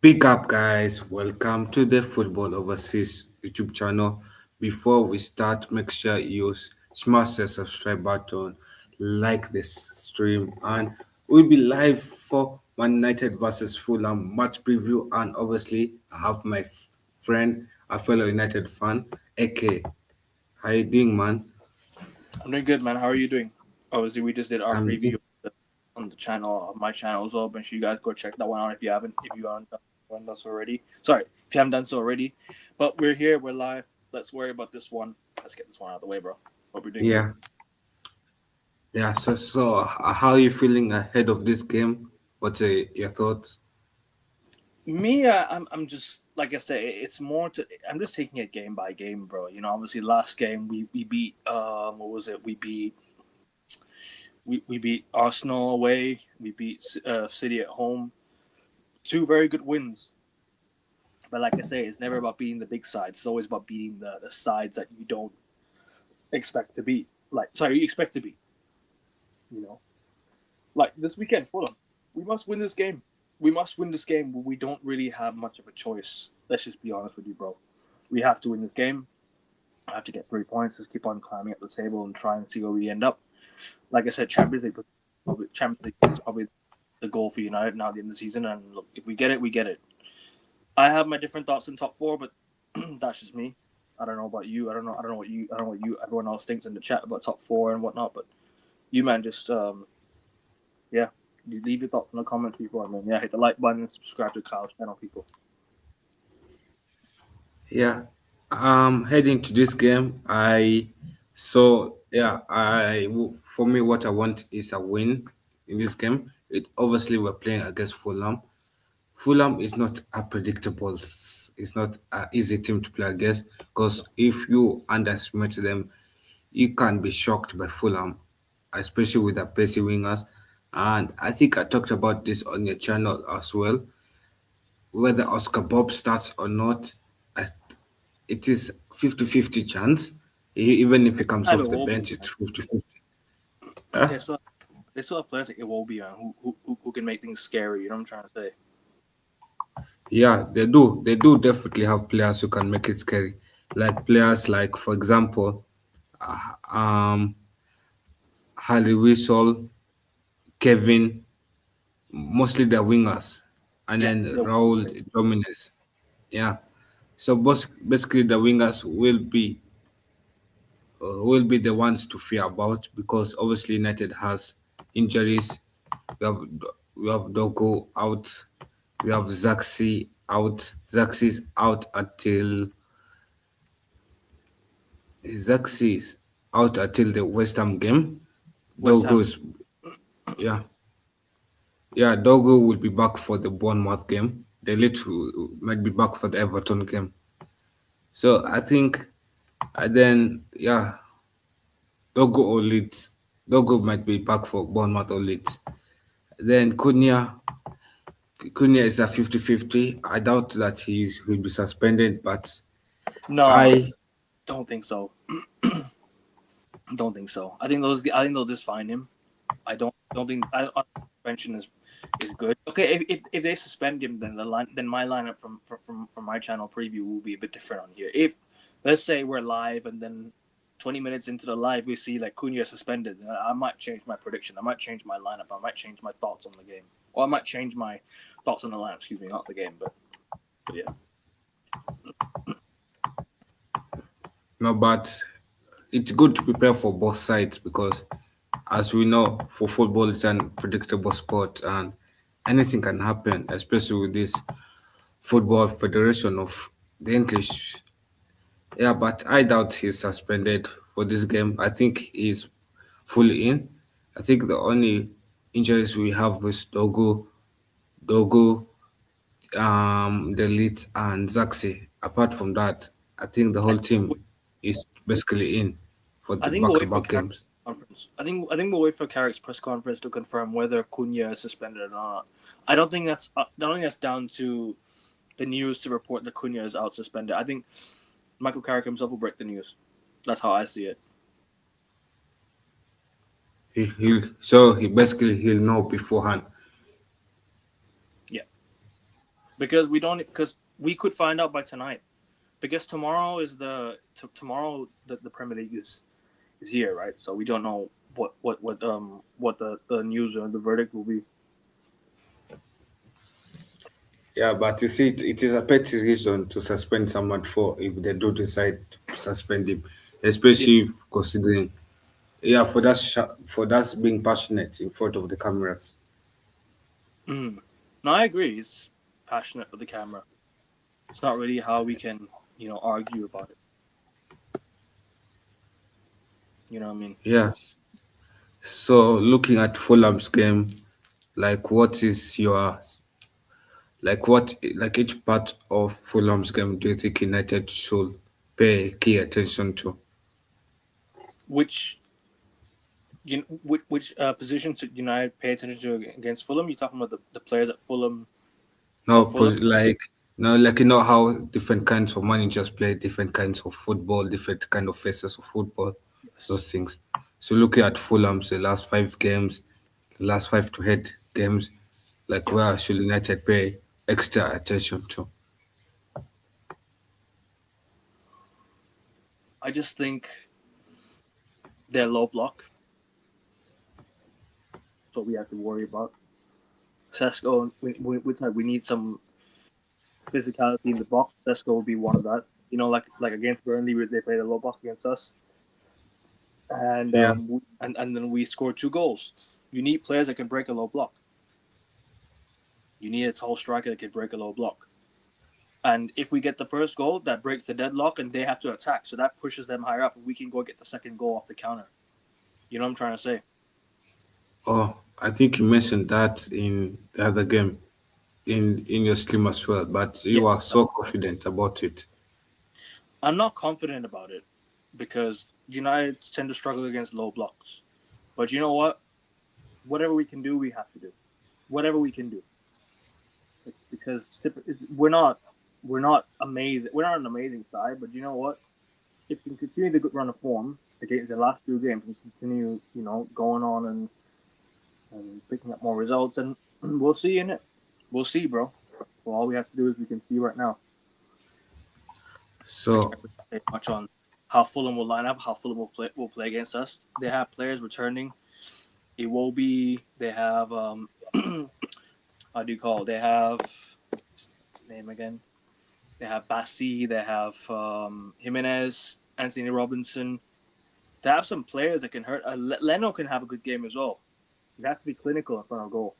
Big up, guys. Welcome to the Football Overseas YouTube channel. Before we start, make sure you smash the subscribe button, like this stream, and we'll be live for Man United versus Fulham match preview. And obviously, I have my friend, a fellow United fan, AK. How you doing, man? I'm doing good, man. How are you doing? Obviously, we just did our I'm preview doing. on the channel, my channel as well. Make sure you guys go check that one out if you haven't done so already. Sorry, if you haven't done so already. But we're here, we're live. Let's worry about this one. Let's get this one out of the way, bro. Hope you're doing good. Yeah, yeah. So, how are you feeling ahead of this game? What are your thoughts? Me, I'm just like I say, it's more to. I'm just taking it game by game, bro. You know, obviously, last game we beat what was it? We beat Arsenal away. We beat City at home. Two very good wins. But like I say, it's never about beating the big sides. It's always about beating the sides that you don't expect to beat. You expect to beat. You know, like this weekend, Fulham. We must win this game. We must win this game. We don't really have much of a choice. Let's just be honest with you, bro. We have to win this game. I have to get 3 points. Just keep on climbing up the table and try and see where we end up. Like I said, Champions League is probably the goal for United now at the end of the season. And look, if we get it, we get it. I have my different thoughts in top four, but that's just me. I don't know about you. I don't know what you everyone else thinks in the chat about top four and whatnot. But you, man, just yeah, you leave your thoughts in the comments, people, and then yeah, hit the like button and subscribe to Kyle's channel, people. Yeah. Heading to this game, for me what I want is a win in this game. It obviously we're playing against Fulham. Fulham is not a predictable. It's not an easy team to play against because if you underestimate them, you can be shocked by Fulham, especially with the pacey wingers. And I think I talked about this on your channel as well. Whether Oscar Bob starts or not, I it is 50-50 chance. Even if he comes I off will the Iwobi, bench, it's man. 50-50. Huh? They still have players like Iwobi, man, who can make things scary. You know what I'm trying to say? Yeah, they do. They do definitely have players who can make it scary. Like players like, for example, um, Harley Whistle, Kevin, mostly the wingers, and Yeah, then they'll Raul Dominez. Yeah. So basically, the wingers will be the ones to fear about because obviously United has injuries. We have we have Dogo out. We have Zaxi out. Zaxi's out until Zaxi's out until the West Ham game. West Ham. Dogo's yeah yeah Dogo will be back for the Bournemouth game. The little might be back for the Everton game. So I think then yeah Dogo or Leeds. Dogo might be back for Bournemouth or Leeds. Then Cunha is a 50-50. I doubt that he'll be suspended, but No, I don't think so. Don't think so. I think they'll just fine him. I don't think suspension is good. Okay, if they suspend him, then then my lineup from my channel preview will be a bit different on here. If let's say we're live and then 20 minutes into the live we see like Cunha suspended, I might change my prediction. I might change my lineup. I might change my thoughts on the game, or I might change my thoughts on the lineup. Excuse me, not the game, but yeah. no, but it's good to prepare for both sides because, as we know, for football it's an unpredictable sport and anything can happen, especially with this football federation of the English. Yeah, but I doubt he's suspended for this game. I think he's fully in. I think the only injuries we have is Dogo, the lead and Zaxi. Apart from that, I think the I whole think team is basically in for I the think we'll wait for back-to-back Carrick's games. conference. I think we'll wait for Carrick's press conference to confirm whether Cunha is suspended or not. I don't think that's down to the news to report that Cunha is out suspended. I think Michael Carrick himself will break the news. That's how I see it. He basically he'll know beforehand. Yeah, because we could find out by tonight. Because tomorrow is tomorrow the Premier League is here, right? So we don't know what the news or the verdict will be. Yeah, but you see, it is a petty reason to suspend someone for if they do decide to suspend him, Yeah. especially if considering, yeah, for that being passionate in front of the cameras. Mm. No, I agree. It's passionate for the camera. It's not really how we can argue about it. You know what I mean? Yes. So looking at Fulham's game, like what is your like each part of Fulham's game do you think United should pay key attention to? Which which position should United pay attention to against Fulham? You talking about the players at Fulham No, for Fulham? like no, like you know how different kinds of managers play different kinds of football, different kind of phases of football, Yes. those things. So looking at Fulham's the last 5 games, the last 5 to 8 games, like where should United pay extra attention to? I just think their low block. That's what we have to worry about. Sesko, we need some physicality in the box. Sesko will be one of that. Like against Burnley, they played a low block against us, and Yeah. and then we scored 2 goals. You need players that can break a low block. You need a tall striker that can break a low block. And if we get the first goal, that breaks the deadlock, and they have to attack. So that pushes them higher up, and we can go get the second goal off the counter. You know what I'm trying to say? Oh, I think you mentioned that in the other game in your stream as well, but you Yes. are so confident about it. I'm not confident about it because United tend to struggle against low blocks. But you know what? Whatever we can do, we have to do. Whatever we can do. It's because we're not amazing. We're not an amazing side, but you know what? If we can continue the good run of form against the last 2 games and continue, going on and picking up more results, and we'll see in it. We'll see, bro. Well, all we have to do is we can see right now. I So can't really say much on how Fulham will line up, how Fulham will play against us. They have players returning. Iwobi. They have how do you call it? They have name again. They have Bassi. They have Jimenez, Anthony Robinson. They have some players that can hurt. Leno can have a good game as well. We have to be clinical in front of goal.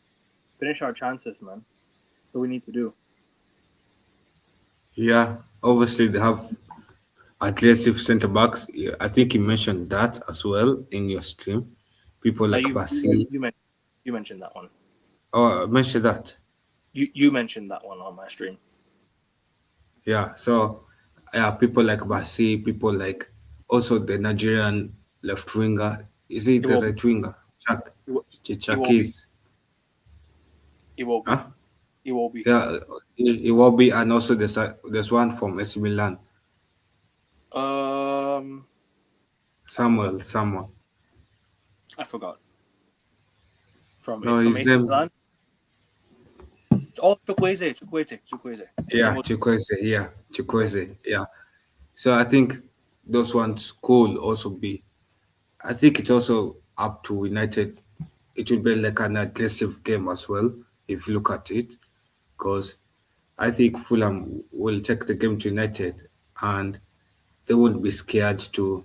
Finish our chances, man. That's what we need to do. yeah, obviously they have aggressive centre backs. Yeah, I think you mentioned that as well in your stream. People like You Basi. you mentioned that one. Oh, I mentioned that. You mentioned that one on my stream. Yeah. So yeah, people like Basi, people like also the Nigerian left winger. Is it It the will right winger? Chak. it will be Chakis. it will be Huh? it will be. Yeah, it will be, and also there's one from AC Milan, Um, I forgot. Samuel. I forgot. From No, it from his AC name. Milan. Oh, Chukwueze. Yeah, Samuel. Chukwueze. Yeah, Yeah. Chukwueze. Yeah. So I think those ones could also be. I think it's also up to United. It will be like an aggressive game as well if you look at it, because I think Fulham will take the game to United, and they won't be scared to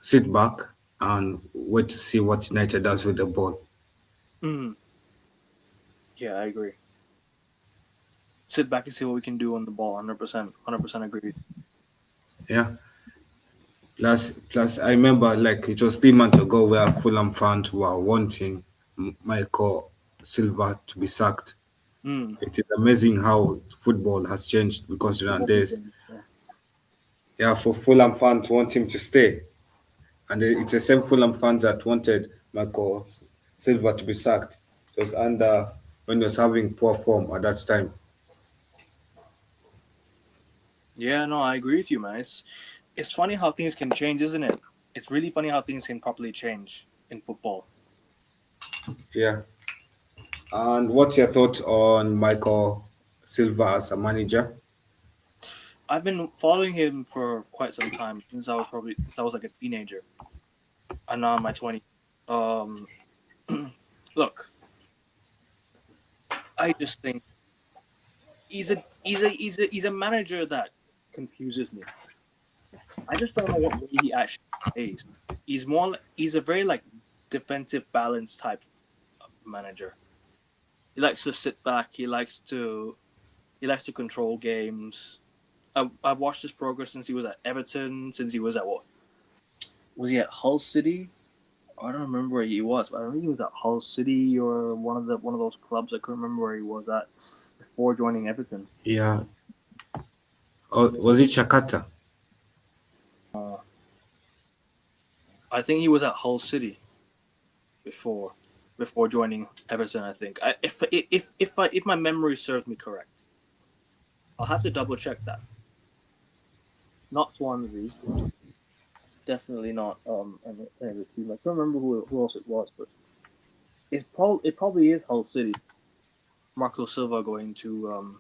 sit back and wait to see what United does with the ball. Mm, yeah, I agree. Sit back and see what we can do on the ball. 100%. 100% agree. Yeah. Plus, I remember like it was 3 months ago where Fulham fans were wanting Michael Silva to be sacked. Mm. It is amazing how football has changed because nowadays, Yeah. yeah, for Fulham fans want him to stay, and it's the same Fulham fans that wanted Michael Silva to be sacked. It was under when he was having poor form at that time. Yeah, no, I agree with you, man. It's funny how things can change, isn't it? It's really funny how things can properly change in football. Yeah. And what's your thoughts on Michael? Silva as a manager? I've been following him for quite some time since I was like a teenager. I'm now in my 20s. Um, look, I just think he's a manager that confuses me. I just don't know what way he actually plays. He's a very like defensive balance type manager. He likes to sit back. He likes to control games. I've watched his progress since he was at Everton. Since he was at what was he at Hull City? I don't remember where he was, but I think he was at Hull City or one of those clubs. I couldn't remember where he was at before joining Everton. Yeah. Or was it Chakata? Uh, I think he was at Hull City before joining Everton. I think if my memory serves me correct, I'll have to double check that. Not Swansea, definitely not any of the team. I can't remember who else it was, but it probably is Hull City. Marco Silva going to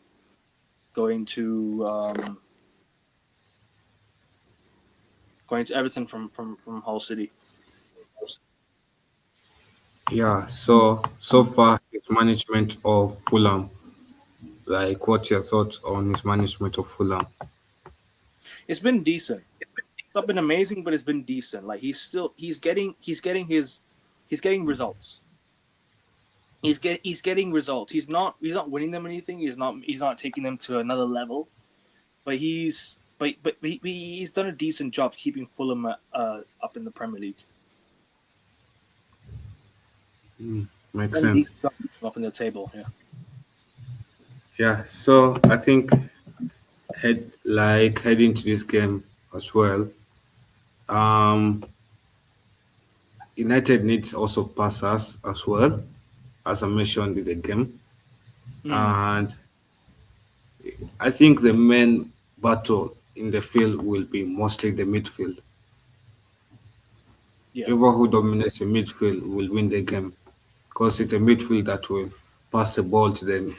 Everton from Hull City. Yeah. So far his management of Fulham. Like, what's your thoughts on his management of Fulham? It's been decent. It's not been amazing, but it's been decent. Like he's getting results. He's getting results. He's not winning them anything. He's not taking them to another level. But he's done a decent job keeping Fulham up in the Premier League. Makes Done a sense. decent job keeping them up in the table. Yeah. Yeah. So I think heading to this game as well. Um, United needs also passers as well, as I mentioned in the game. Mm, And I think the main battle in the field will be mostly the midfield. yeah. Whoever who dominates the midfield will win the game because it's a midfield that will pass the ball to the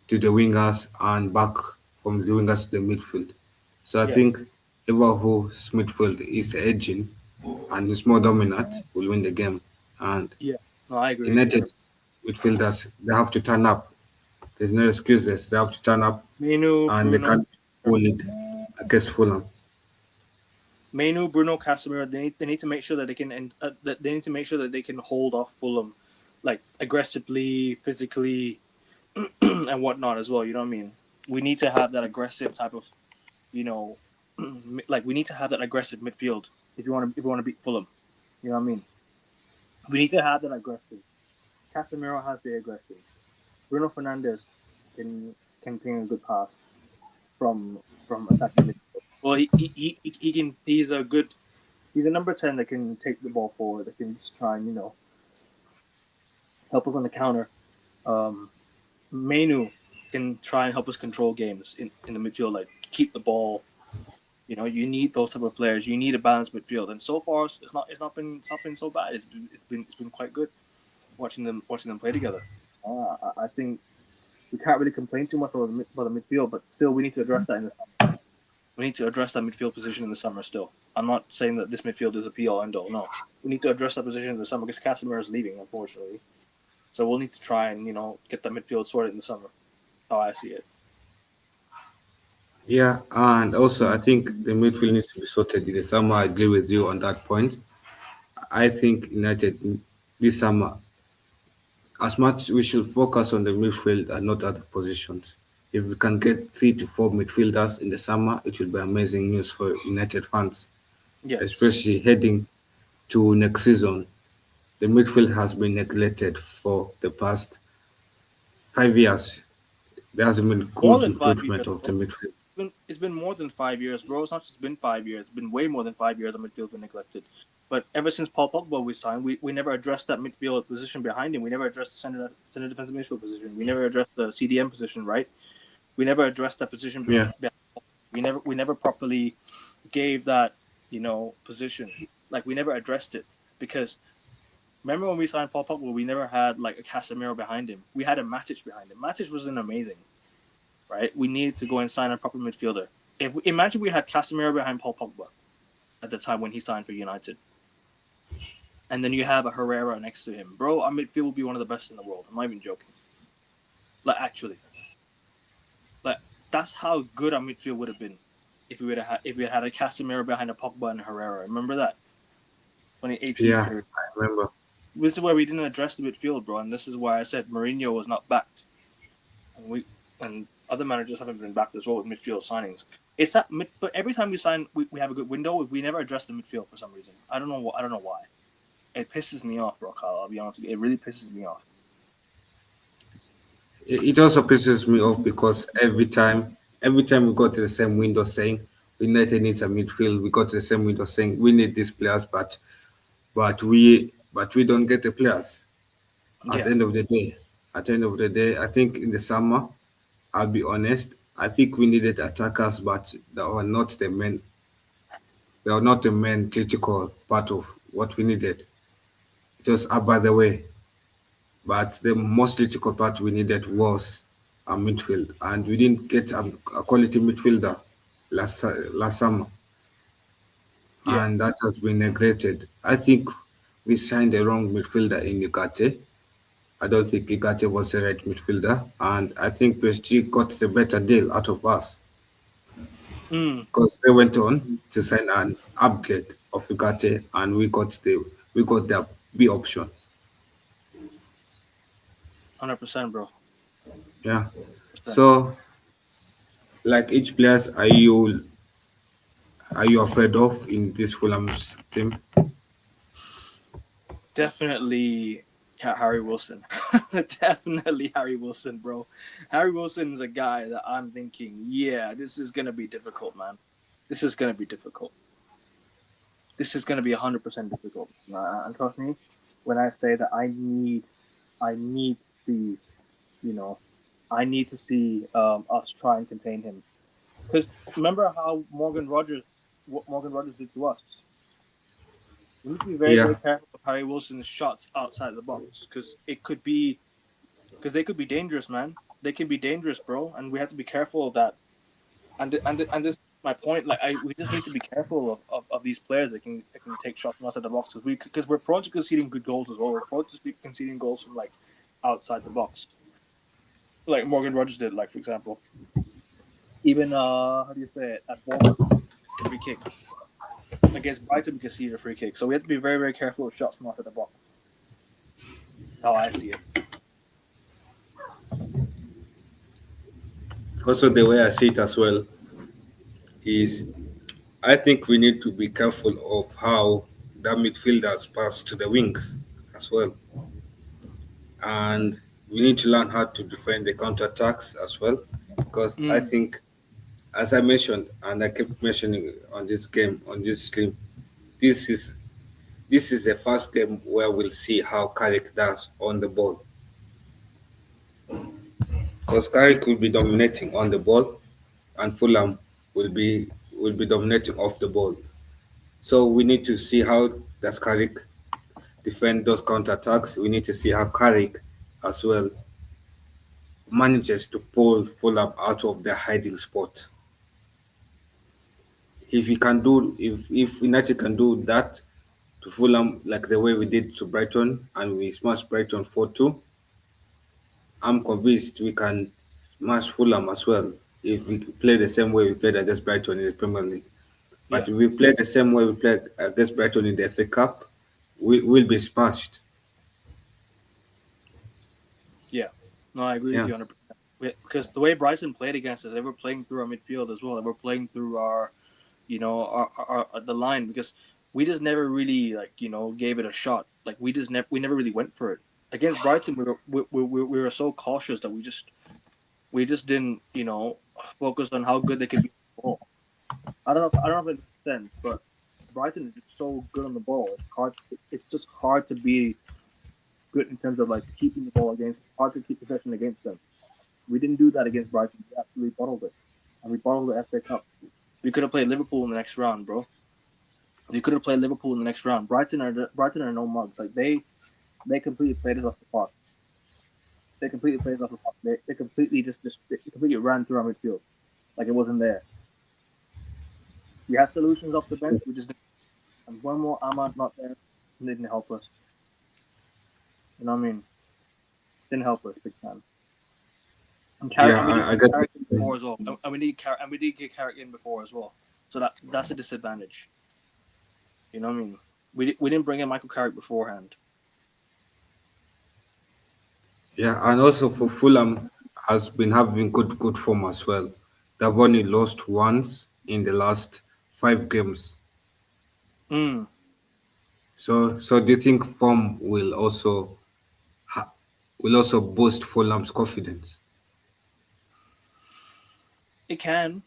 wingers and back from the wingers to the midfield. So I Yeah. think whoever whose midfield is edging and is more dominant will win the game. And Yeah. No, I agree. United midfielders, they have to turn up. There's no excuses. They have to turn up Menu, and they Bruno, can't hold it against Fulham. Bruno, Casemiro. They need to make sure that they can that they need to make sure that they can hold off Fulham, like aggressively, physically, and whatnot as well. You know what I mean? We need to have that aggressive type of, you know, like we need to have that aggressive midfield if you want to beat Fulham. You know what I mean? We need to have that aggressive. Casemiro has the aggressive. Bruno Fernandes can ping a good pass from attacking midfield. Well, he can. He's a good. He's a number 10 that can take the ball forward. That can just try and help us on the counter. Um, Mainu can try and help us control games in the midfield, like keep the ball. You know, you need those type of players. You need a balanced midfield, and so far it's not been so bad. It's been quite good watching them play together. I think we can't really complain too much about the midfield, but still we need to address that in the summer. We need to address that midfield position in the summer still. I'm not saying that this midfield is a be-all, end-all. No. We need to address that position in the summer because Casemiro is leaving, unfortunately. So we'll need to try and, get that midfield sorted in the summer. How I see it. Yeah, and also I think the midfield needs to be sorted in the summer. I agree with you on that point. I think United this summer, as much we should focus on the midfield and not other positions. If we can get 3 to 4 midfielders in the summer, it will be amazing news for United fans, Yes. especially heading to next season. The midfield has been neglected for the past 5 years. There hasn't been More good than 5 years, recruitment of the bro. midfield. It's been more than 5 years, bro. It's not just been 5 years. It's been way more than 5 years the midfield's been neglected. But ever since Paul Pogba was signed, we never addressed that midfield position behind him. We never addressed the center defensive midfield position. We never addressed the CDM position, right? We never addressed that position. Yeah, We never properly gave that position. Like we never addressed it because remember when we signed Paul Pogba, we never had like a Casemiro behind him. We had a Matic behind him. Matic wasn't amazing. right? We needed to go and sign a proper midfielder. Imagine we had Casemiro behind Paul Pogba at the time when he signed for United, and then you have a Herrera next to him, bro. Our midfield will be one of the best in the world. I'm not even joking. Like actually, like that's how good our midfield would have been if we had a Casemiro behind a Pogba and a Herrera. Remember that 2018 Yeah, period. I remember. This is why we didn't address the midfield, bro, and this is why I said Mourinho was not backed, and other managers haven't been backed as well with midfield signings. It's that but every time we sign, we have a good window. We never address the midfield for some reason. I don't know why. It pisses me off, bro, Kyle. I'll be honest with you. It really pisses me off. It also pisses me off because every time we go to the same window saying United needs a midfield, we go to the same window saying we need these players, but we don't get the players. At Yeah. the end of the day, I think in the summer, I'll be honest, I think we needed attackers, but they are not the main critical part of what we needed. It was by the way, but the most critical part we needed was a midfield, and we didn't get a quality midfielder last summer, Yeah. and that has been neglected. I think we signed the wrong midfielder in Ugarte. I don't think Ugarte was the right midfielder, and I think PSG got the better deal out of us Mm, because they went on to sign an upgrade of Ugarte, and we got the B option. 100%, bro. Yeah. 100%. So, like each players, are you afraid of in this Fulham's team? Definitely Harry Wilson. Definitely Harry Wilson, bro. Harry Wilson is a guy that I'm thinking, yeah, this is gonna be difficult, man. This is gonna be difficult. This is gonna be 100% difficult. And trust me, when I say that I need to see, you know, I need to see us try and contain him. Because remember how what Morgan Rogers did to us. We need to be very, very Yeah, careful of Harry Wilson's shots outside the box because they could be dangerous, man. They can be dangerous, bro, and we have to be careful of that. And this is my point. Like, we just need to be careful of these players that can take shots from outside the box because we're prone to conceding good goals as well. We're prone to conceding goals from like outside the box, like Morgan Rogers did. Like for example, even how do you say it at Bournemouth, free kick against Brighton, we conceded a free kick. So we have to be very, very careful with shots from outside the box. How I see it. also the way I see it as well is I think we need to be careful of how the midfielders pass to the wings as well. And we need to learn how to defend the counterattacks as well. Because I Mm, think, as I mentioned, and I kept mentioning on this stream, this is this is the first game where we'll see how Carrick does on the ball. Because yeah, Carrick will be dominating on the ball, and Fulham will be dominating off the ball. So we need to see how does Carrick defend those counterattacks. We need to see how Carrick as well manages to pull Fulham out of their hiding spot. If United can do that to Fulham like the way we did to Brighton and we smashed Brighton 4-2, I'm convinced we can smash Fulham as well if we play the same way we played against Brighton in the Premier League. yeah, But if we play the same way we played against Brighton in the FA Cup, we'll be smashed. yeah. No, I agree with Yeah, you 100%. Because the way Bryson played against us, they were playing through our midfield as well. They were playing through the line because we just never really gave it a shot. Like we never really went for it against Brighton. We were so cautious that we just didn't focus on how good they could be on the ball. I don't know if it makes sense, but Brighton is just so good on the ball. It's hard. It's just hard to be good in terms of like keeping the ball against. Hard to keep possession against them. We didn't do that against Brighton. We absolutely bottled it, and we bottled the FA Cup. We could have played Liverpool in the next round, bro. We could have played Liverpool in the next round. Brighton are no mugs. Like they completely played us off the park. They completely plays off the puck. They completely just they completely ran through our midfield like it wasn't there. We had solutions off the bench. We just didn't. And one more Ahmad not there didn't help us. You know what I mean? Didn't help us big time. Yeah, And we did I get Carrick in it. before as well. And we did get Carrick in before as well. So that's a disadvantage. You know what I mean? We didn't bring in Michael Carrick beforehand. Yeah, and also for Fulham has been having good form as well. They've only lost once in the last 5 games. Mm, So do you think form ha- will also boost Fulham's confidence? it can,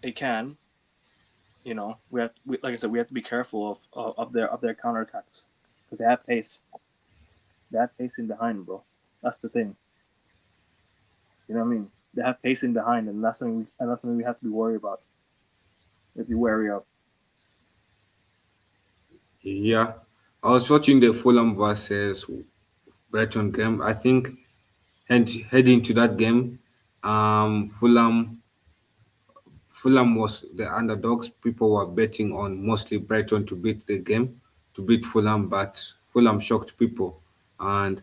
it can. You know, like I said, we have to be careful of their counterattacks because they have pace. They have pace in behind, bro. That's the thing. You know what I mean? They have pace in behind, and that's something we have to be worried about. We have to be wary of. Yeah, I was watching the Fulham versus Brighton game. I think heading to that game, Fulham was the underdogs. People were betting on mostly Brighton to beat the game, to beat Fulham, but Fulham shocked people. And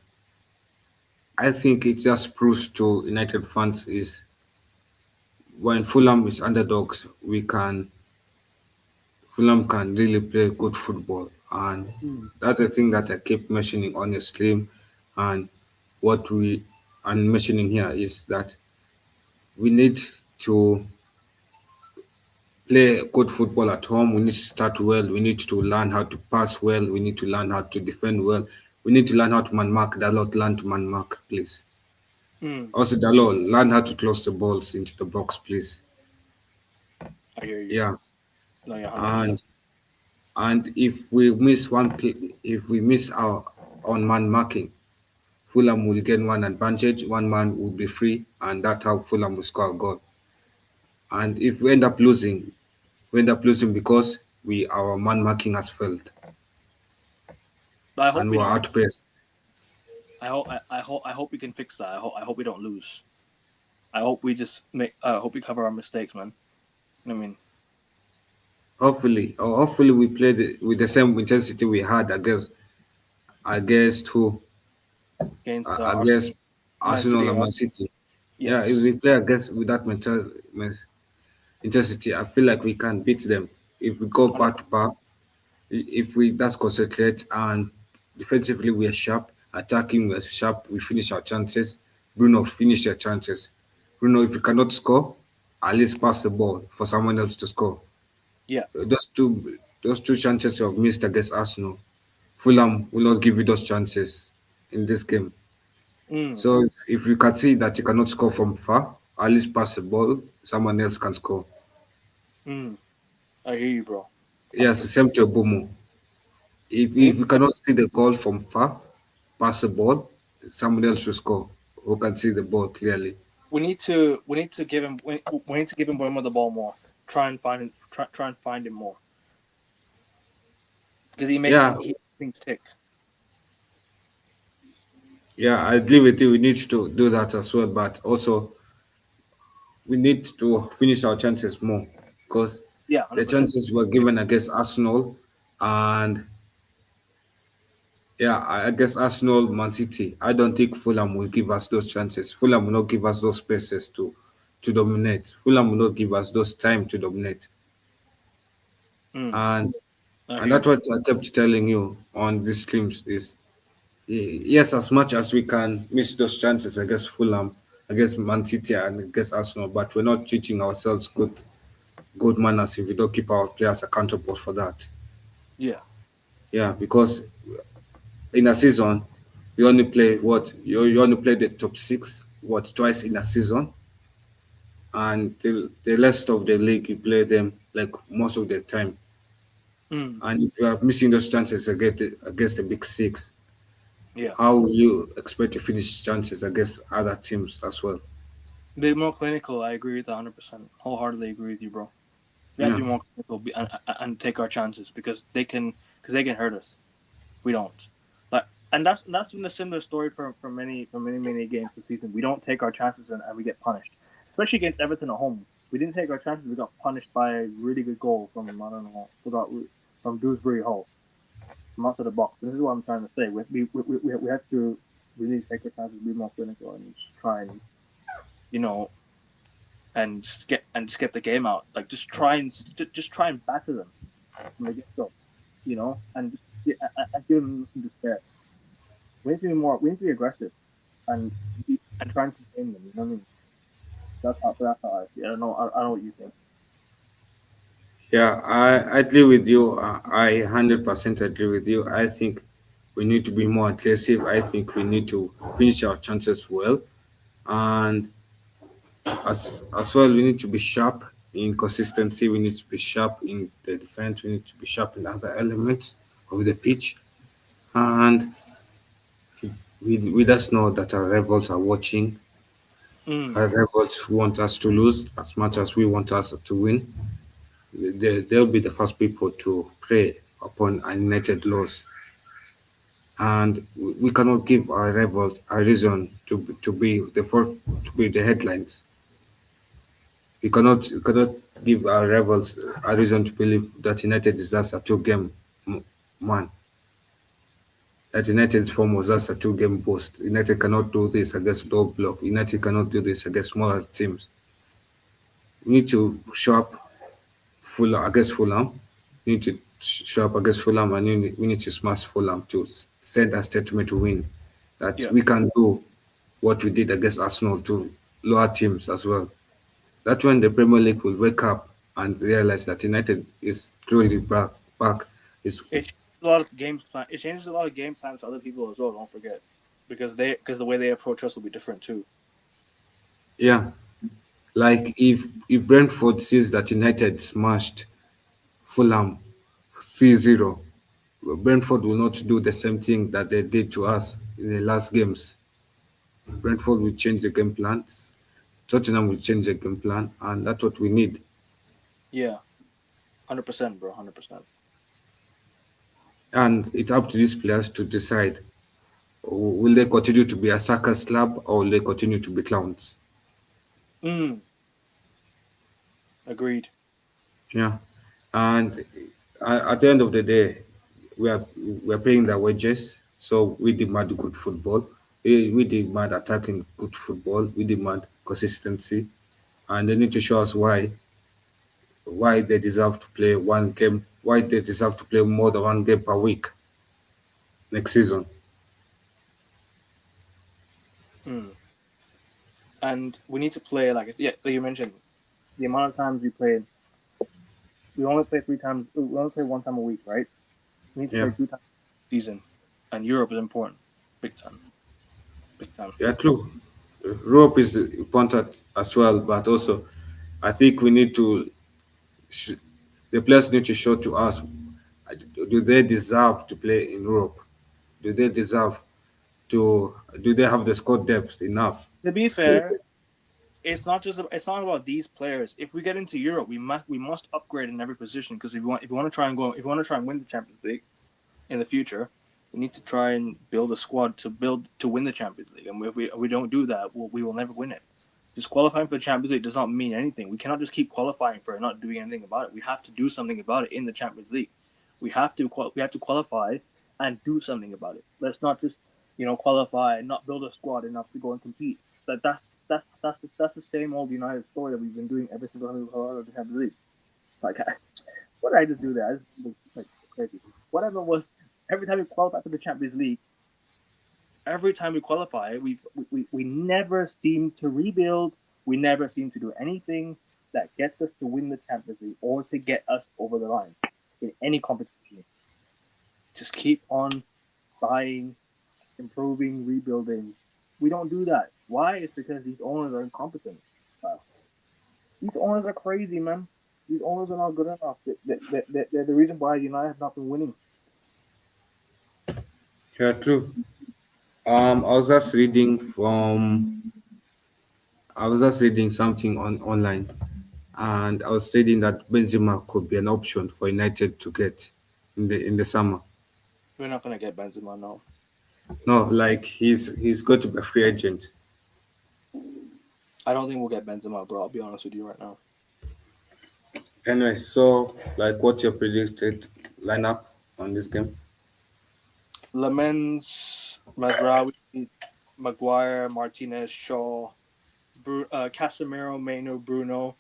I think it just proves to United fans is when Fulham is underdogs, Fulham can really play good football. And Mm. that's the thing that I keep mentioning on the stream. And what we are mentioning here is that we need to play good football at home. We need to start well. We need to learn how to pass well. We need to learn how to defend well. We need to learn how to man mark. Dalot, learn to man mark, please. Mm. Also, Dalot, learn how to close the balls into the box, please. I hear you. Yeah, No, you're 100%. and if we miss our on man marking, Fulham will gain one advantage. One man will be free, and that's how Fulham will score a goal. And if we end up losing because we our man marking has failed But I hope and we we're don't. outpaced. I hope we can fix that. I hope we don't lose. I hope we just make. I hope we cover our mistakes, man. You know what I mean, Hopefully we play with the same intensity we had against who against Arsenal, against Man Arsenal City, and or Man City. Yeah, if yes, we play against with that intensity, I feel like we can beat them. If we go back 100. to back, if we that's concentrate and defensively we are sharp, attacking we are sharp, we finish our chances. Bruno finish your chances. Bruno, if you cannot score, at least pass the ball for someone else to score. Yeah. Those two chances you have missed against Arsenal, Fulham will not give you those chances in this game. Mm, So if you can see that you cannot score from far, at least pass the ball, someone else can score. mm. I hear you, bro. Yes, 100%. same to Bomo. We If need you cannot see the goal from far, pass the ball, someone else will score who can see the ball clearly. we need to give him we need to give him Bruno the ball more. Try and find him more because Yeah, he things tick. yeah, I agree with you. We need to do that as well, but also we need to finish our chances more because Yeah, the 100%. chances were given against Arsenal and yeah, I guess Arsenal, Man City. I don't think Fulham will give us those chances. Fulham will not give us those spaces to dominate. Fulham will not give us those time to dominate. Mm, And I and hear that's you. what I kept telling you on these streams is yes, as much as we can miss those chances against Fulham, against Man City and against Arsenal, but we're not teaching ourselves good manners if we don't keep our players accountable for that. Yeah. Yeah, because in a season, you only play the top six twice in a season, and the rest of the league you play them like most of the time. Mm, And if you are missing those chances against the big six, yeah. how will you expect to finish chances against other teams as well? Be more clinical. I agree with that 100%. Wholeheartedly agree with you, bro. We have to Yeah, be more clinical and take our chances because they can hurt us. We don't. And that's been a similar story for many games this season. We don't take our chances and we get punished, especially against Everton at home. We didn't take our chances. We got punished by a really good goal from I don't know forgot from Dewsbury Hall from outside the box. This is what I'm trying to say. We have to really take our chances, be more clinical, and just try and you know and just get the game out. Like just try and batter them from the get go, and just and give them some despair. We need to be more. We need to be aggressive and and try and contain them. You know what I mean? That's how I see. It. I don't know. I don't know what you think. Yeah, I agree with you. I 100% agree with you. I think we need to be more aggressive. I think we need to finish our chances well, and as well, we need to be sharp in consistency. We need to be sharp in the defense. We need to be sharp in other elements of the pitch, and we just know that our rivals are watching. Mm, Our rivals want us to lose as much as we want us to win. They'll be the first people to prey upon a United loss, and we cannot give our rivals a reason to be to be the headlines. We cannot give our rivals a reason to believe that United is just a two-game man. That United's form was just a two-game boost. United cannot do this against low block. United cannot do this against smaller teams. We need to show up Fulham against Fulham. We need to show up against Fulham, and we need to smash Fulham to send a statement to win that yeah. we can do what we did against Arsenal to lower teams as well. That's when the Premier League will wake up and realize that United is truly back. Back is It changes a lot of games plan. It changes a lot of game plans for other people as well. Don't forget, because the way they approach us will be different too. yeah. Like if Brentford sees that United smashed Fulham 3-0, Brentford will not do the same thing that they did to us in the last games. Brentford will change the game plans. Tottenham will change the game plan, and that's what we need. Yeah, 100%, bro. 100%. And it's up to these players to decide: will they continue to be a circus club or will they continue to be clowns? Mm, agreed. Yeah, and at the end of the day, we are we are paying their wages, so we demand good football. We demand attacking good football. We demand consistency, and they need to show us why they deserve to play one game, why they deserve to play more than one game per week next season. Mm. And we need to play like you mentioned the amount of times we played. We only play 3 times. We only play 1 time a week, right? We need to Yeah, play 2 times a season, and Europe is important, big time, big time. yeah, true. Europe is important as well, but also I think we need to sh- the players need to show to us, do they deserve to play in Europe? Do they deserve to? Do they have the squad depth enough? To be fair, it's not about these players. If we get into Europe, we must upgrade in every position because if we want to try and go if we want to try and win the Champions League in the future, we need to try and build a squad to win the Champions League. And if we don't do that, we will never win it. Just qualifying for the Champions League does not mean anything. We cannot just keep qualifying for it, not doing anything about it. We have to do something about it in the Champions League. We have to qualify and do something about it. Let's not just qualify and not build a squad enough to go and compete. That's the same old United story that we've been doing every single time we the Champions League. Like, what did I just do there? I just looked like crazy. Whatever was every time we qualify for the Champions League, every time we qualify, we never seem to rebuild. We never seem to do anything that gets us to win the Champions League or to get us over the line in any competition. Just keep on buying, improving, rebuilding. We don't do that. Why? It's because these owners are incompetent. Uh, these owners are crazy, man. These owners are not good enough. They're the reason why United have not been winning. Yeah, true. I was just reading something online, and I was reading that Benzema could be an option for United to get in the summer. We're not gonna get Benzema now. No, like he's going to be a free agent. I don't think we'll get Benzema, bro. I'll be honest with you right now. Anyway, so like what's your predicted lineup on this game? Lamens, Mazraoui, Maguire, Martinez, Shaw, Casemiro, Maino, Bruno,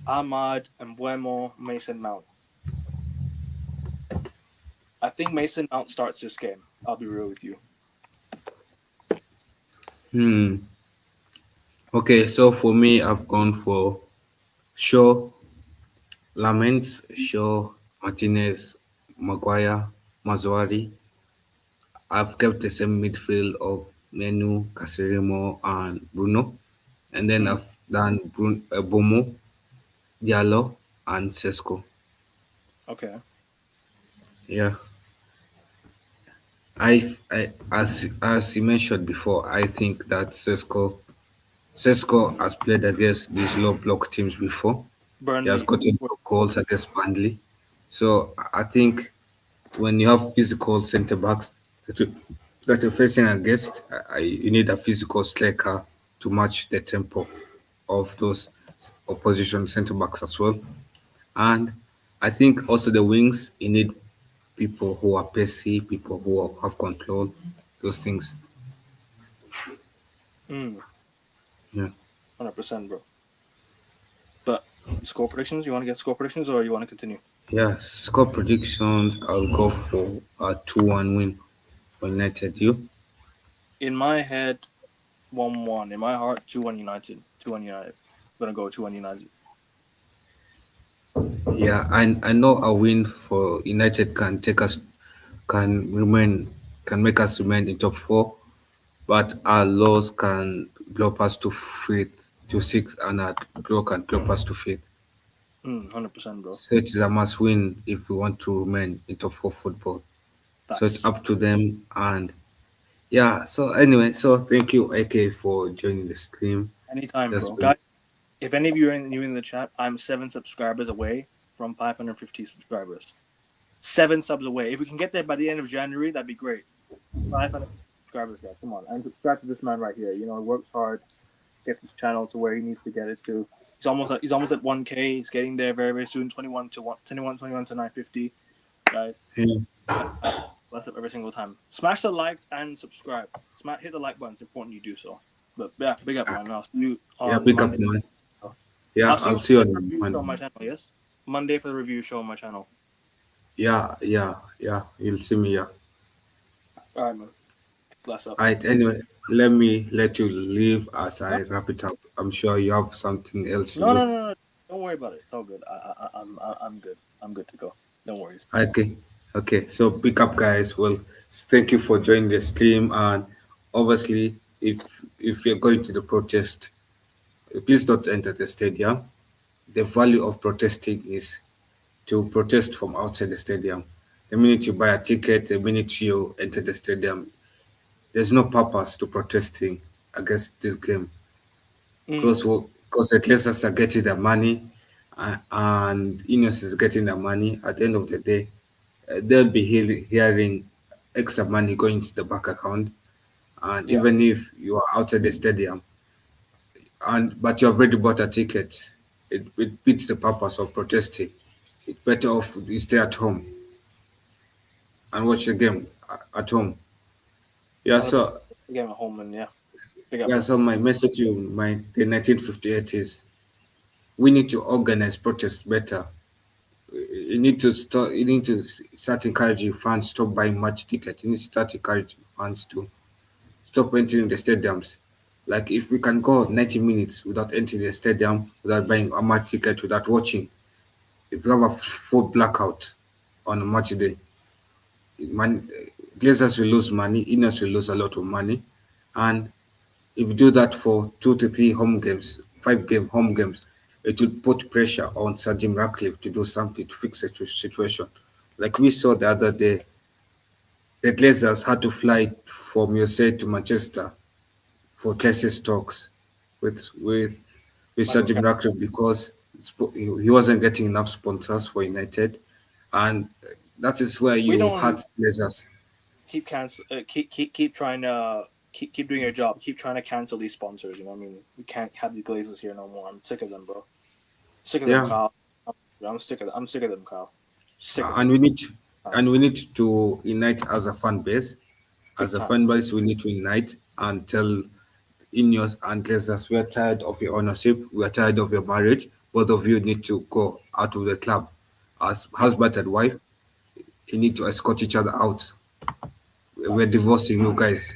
Ahmad, Mbuemo, Mason Mount. I think Mason Mount starts this game. I'll be real with you. Hmm. Okay, so for me, I've gone for Shaw, Laments, Shaw, Martinez, Maguire, Mazuari. I've kept the same midfield of Menu, Caserimo, and Bruno. And then Mm, I've done Bomo, Diallo, and Sesko. okay. Yeah, as you mentioned before, I think that Sesko has played against these low block teams before. He has Burnley. gotten goals against Burnley. So I think when you have physical centre backs that you're facing against, you need a physical striker to match the tempo of those opposition centre backs as well. And I think also the wings, you need people who are pacey, people who have control, those things. Mm, Yeah. 100%, bro. But score predictions? You want to get score predictions or you want to continue? Yeah. Score predictions, I'll go for a 2-1 win for United. You? In my head, 1-1. In my heart, 2-1 United. 2-1 United. I'm going to go 2-1 United. Yeah, I know a win for United can remain can make us remain in top four, but our loss can drop us to fifth to sixth, and our draw can drop us to fifth. 100%, bro. So it is a must win if we want to remain in top four football. So it's Facts. up to them, and yeah. So anyway, so thank you, AK, for joining the stream. Anytime, That's bro. been Guys, if any of you are new in the chat, I'm 7 subscribers away from 550 subscribers. 7 subs away. If we can get there by the end of January, that'd be great. 500 subscribers, guys. Come on. And subscribe to this man right here. You know, he works hard, gets his channel to where he needs to get it to. He's almost at 1K. He's getting there very, very soon. 21 to 950. Guys, yeah, bless up every single time. Smash the likes and subscribe. Hit the like button. It's important you do so. But yeah, big up, man. I'll see you yeah, on big up, Monday. man. I'll Yeah, see you I'll for see you the on review show on my Monday. channel, yes? Monday for the review show on my channel. Yeah, yeah, yeah. You'll see me. Yeah. All right, man. Bless up. Alright, anyway, let me let you leave as No, I wrap it up. I'm sure you have something else to no, no, do. no, no. Don't worry about it. It's all good. I'm good. I'm good to go. No worries. Okay, okay. So pick up, guys. Well, thank you for joining the stream. And obviously, if you're going to the protest, please don't enter the stadium. The value of protesting is to protest from outside the stadium. The minute you buy a ticket, the minute you enter the stadium, there's no purpose to protesting against this game. Mm, Because the Glazers are getting the money, and Ineos is getting the money. At the end of the day, they'll be hearing extra money going to the bank account. And yeah. even if you are outside the stadium, but you have already bought a ticket, it beats the purpose of protesting. It's better off you stay at home and watch the game at home. Yeah, 100% so again at home and yeah. Big up, yeah, bro. so my message to you, the 1958 is we need to organize protests better. You need to start. You need to start encouraging fans stop buying match tickets. You need to start encouraging fans to stop entering the stadiums. Like if we can go 90 minutes without entering the stadium, without buying a match ticket, without watching, if we have a full blackout on a match day, man, Glazers will lose money, Ineos will lose a lot of money, and if you do that for 2 to 3 home games, 5 game home games, it will put pressure on Sir Jim Ratcliffe to do something to fix the situation. Like we saw the other day, the Glazers had to fly from USA to Manchester for crisis talks with Sir Michael Jim Carrick. Ratcliffe because he wasn't getting enough sponsors for United, and that is where We you don't hurt Glazers. keep trying to keep doing your job. Keep trying to cancel these sponsors. You know what I mean? We can't have the Glazers here no more. I'm sick of them, bro. Sick of them, Yeah, Kyle. I'm sick of them, Kyle. Sick of them. and we need Uh, and we need to unite as a fan base. Big As a time. fan base, we need to unite and tell Ineos and Glazers, we are tired of your ownership. We are tired of your marriage. Both of you need to go out of the club. As husband and wife, you need to escort each other out. We're Facts. divorcing you guys,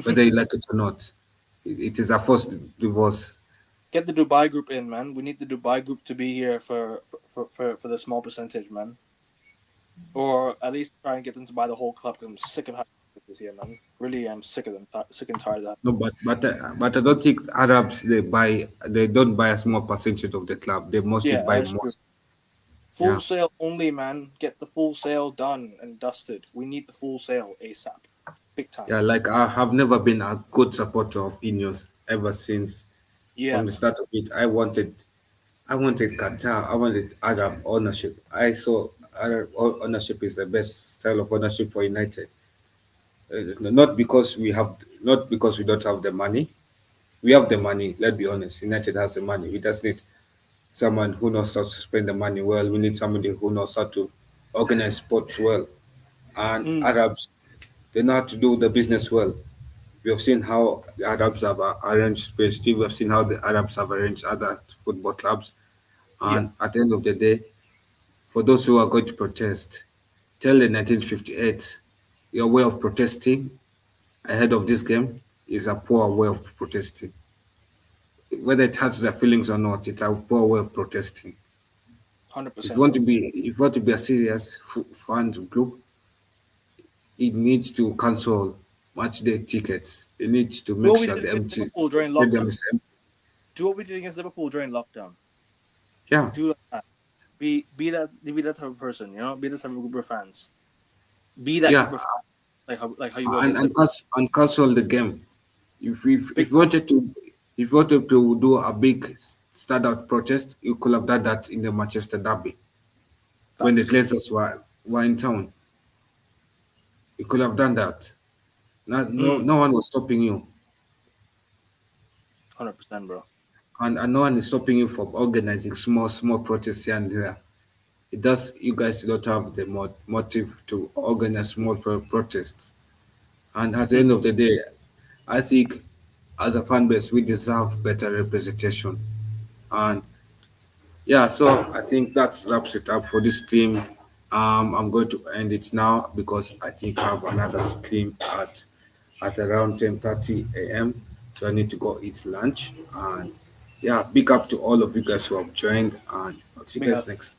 whether you like it or not. It is a forced divorce. Get the Dubai group in, man. We need the Dubai group to be here for the small percentage, man. Or at least try and get them to buy the whole club. Cause I'm sick of having this here, man. Really, I'm sick of them. Sick and tired of that. No, but I don't think Arabs they don't buy a small percentage of the club. They mostly Yeah, buy that's true. most. Full Yeah, sale only, man. Get the full sale done and dusted. We need the full sale ASAP. Big time. yeah. Like I have never been a good supporter of Ineos ever since Yeah, from the man. start of it. I wanted Qatar. I wanted Arab ownership. I saw Arab ownership is the best style of ownership for United. Not because we don't have the money. We have the money. Let's be honest. United has the money. We just need someone who knows how to spend the money well. We need somebody who knows how to organize sports well. And Mm, Arabs, they know how to do the business well. We have seen how the Arabs have arranged PSG. We have seen how the Arabs have arranged other football clubs. yeah, And at the end of the day, for those who are going to protest, tell the 1958 your way of protesting ahead of this game is a poor way of protesting. Whether it hurts their feelings or not, it's a poor way of protesting. hundred If you percent, want bro. to be, if you want to be a serious fan group, it needs to cancel match day tickets. It needs to Do make what we sure did the against empty Liverpool during stadium lockdown. is empty. Do what we did against Liverpool during lockdown. Yeah, Do that. Be that type of person. You know, be that type of group of fans. Be that yeah, group of fans, like how you were against and Liverpool. cancel the game. Big If you time. wanted to, if you wanted to do a big standout protest, you could have done that in the Manchester derby when the Facts. Glazers were in town. You could have done that. No one was stopping you, 100%, bro. and no one is stopping you from organizing small protests here and there. It does. You guys don't have the motive to organize small protests. And at the Mm. end of the day, I think as a fan base, we deserve better representation. And yeah, so I think that wraps it up for this stream. I'm going to end it now because I think I have another stream at around 10:30 a.m. So I need to go eat lunch. And yeah, big up to all of you guys who have joined, and I'll see you Big guys up. next.